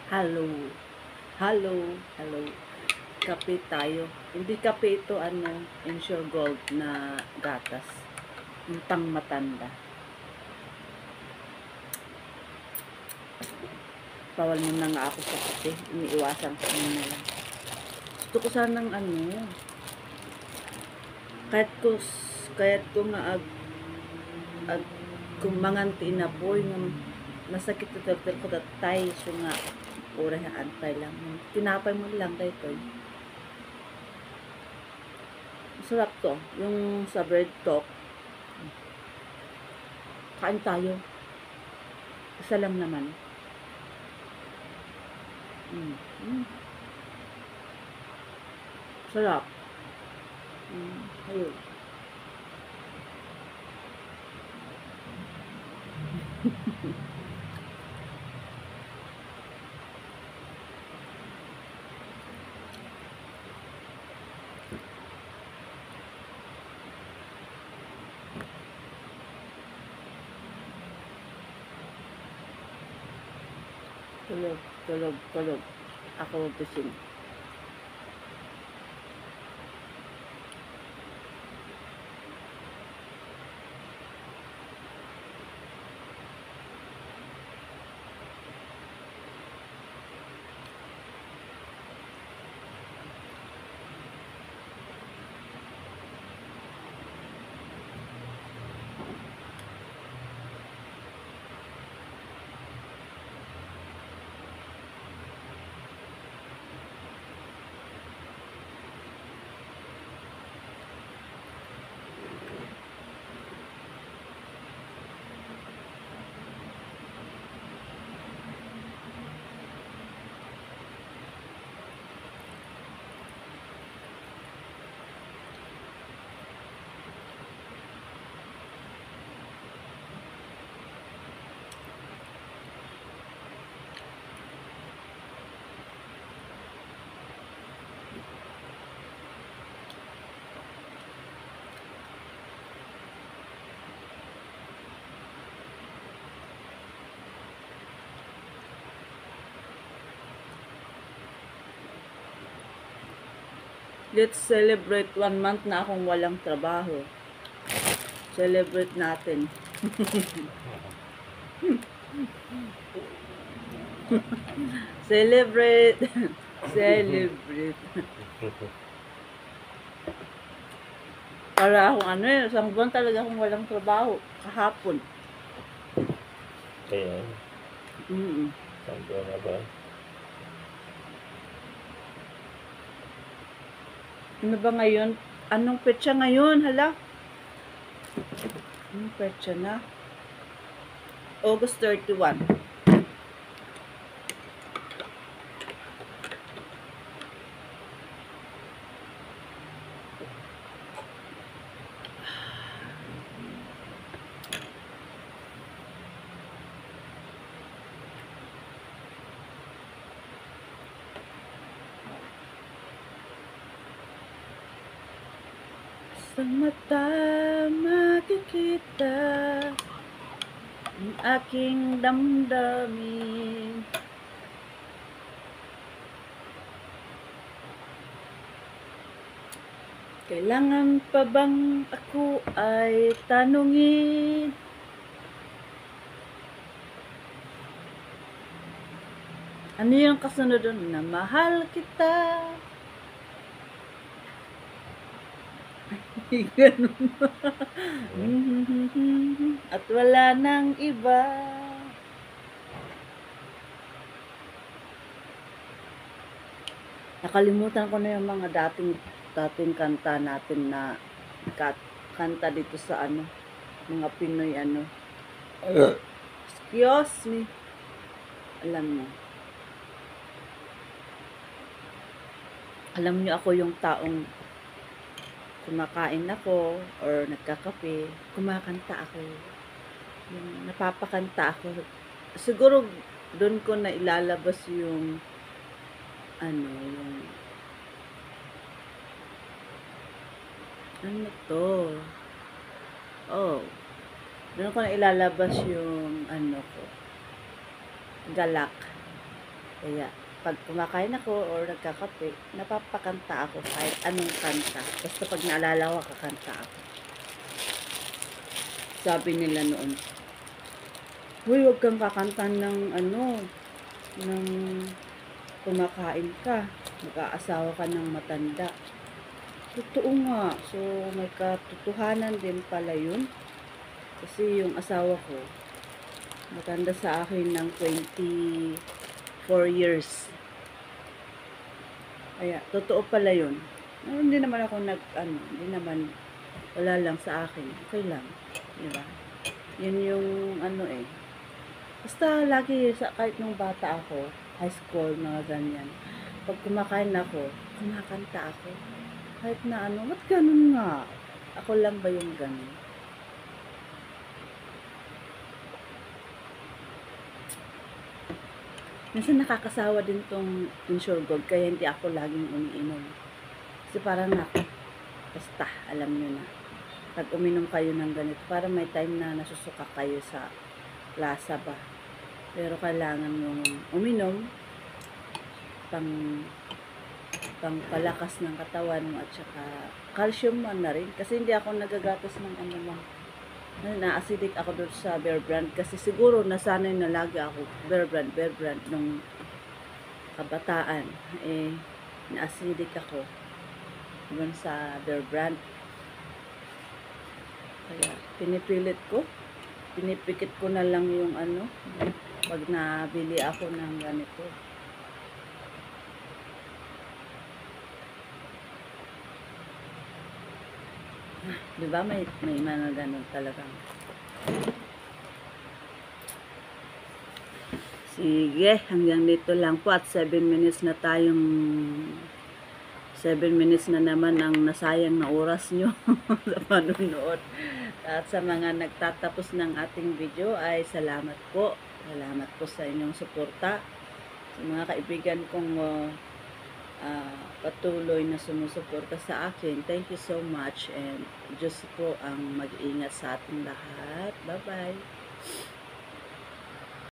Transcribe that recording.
Hello. Hello. Hello. Kape tayo. Hindi kape ito, Ensure Gold na gatas. Yung pang matanda. Bawal mo na nga ako sa kape. Iniiwasan ko na lang. Gusto ko sanang kahit ko nga kung manganti na po, yung masakit na turtle ko tatay, so nga, ura na antay lang. Tinapay mo lang dito. Masarap to. Yung sa bread talk. Kain tayo. Isa lang naman. Sarap. Ayun. Tulog. Ako gising. Let's celebrate 1 month na akong walang trabaho. Celebrate natin. Celebrate. Celebrate. Para akong isang buwan talaga akong walang trabaho. Kahapon. Kaya, isang buwan na ba? Ano ba ngayon? Anong petsa ngayon? Hala? Anong petsa na? August 31. Sa mata makikita ang aking damdamin. Kailangan pa bang ako ay tanungin? Ano yung kasunod doon? Na mahal kita. Ganun. At wala nang iba. Nakalimutan ko na yung mga dating kanta natin na kanta dito sa mga Pinoy Excuse me. Alam niyo ako yung taong kumakain ako or nagkakape, kumakanta ako. Yung napapakanta ako. Siguro doon ko na ilalabas yung ano to? Oh. Doon ko na ilalabas yung ko. Galak. Kaya, pag kumakain ako or nagkakape, napapakanta ako kahit anong kanta. Basta pag naalala ko, kakanta ako. Sabi nila noon, "Uy, huwag kang kakanta ng ng kumakain ka. Mag-aasawa ka ng matanda." Totoo nga. So, may katotohanan din pala yun. Kasi yung asawa ko, matanda sa akin ng 24 years. Kaya, totoo pala yun. Hindi naman ako hindi naman, wala lang sa akin. Okay lang. Diba? Yun yung Basta lagi, kahit nung bata ako, high school, mga ganyan. Pag kumakain ako, kumakanta ako. Kahit na ba't ganun nga? Ako lang ba yung ganun? Minsan nakakasawa din tong Ensure Gold, kaya hindi ako laging umiinom. Kasi parang basta, alam nyo na. Pag uminom kayo ng ganito, parang may time na nasusuka kayo sa lasa ba. Pero kailangan yung uminom, pangpalakas ng katawan mo at saka calcium mo na rin. Kasi hindi ako nagagatas ng na-acidic ako doon sa Bear Brand. Kasi siguro nasanay na lagi ako Bear Brand nung kabataan. Na-acidic ako doon sa Bear Brand. Kaya pinipikit ko na lang yung pag nabili ako ng ganito. Diba may mga ganun talagang. Sige, hanggang dito lang po at 7 minutes na naman ang nasayang na oras nyo sa panunood. At sa mga nagtatapos ng ating video ay salamat po. Salamat po sa inyong suporta. Sa mga kaibigan kong patuloy na sumusuporta sa akin. Thank you so much and Diyos po ang mag-ingat sa ating lahat. Bye-bye.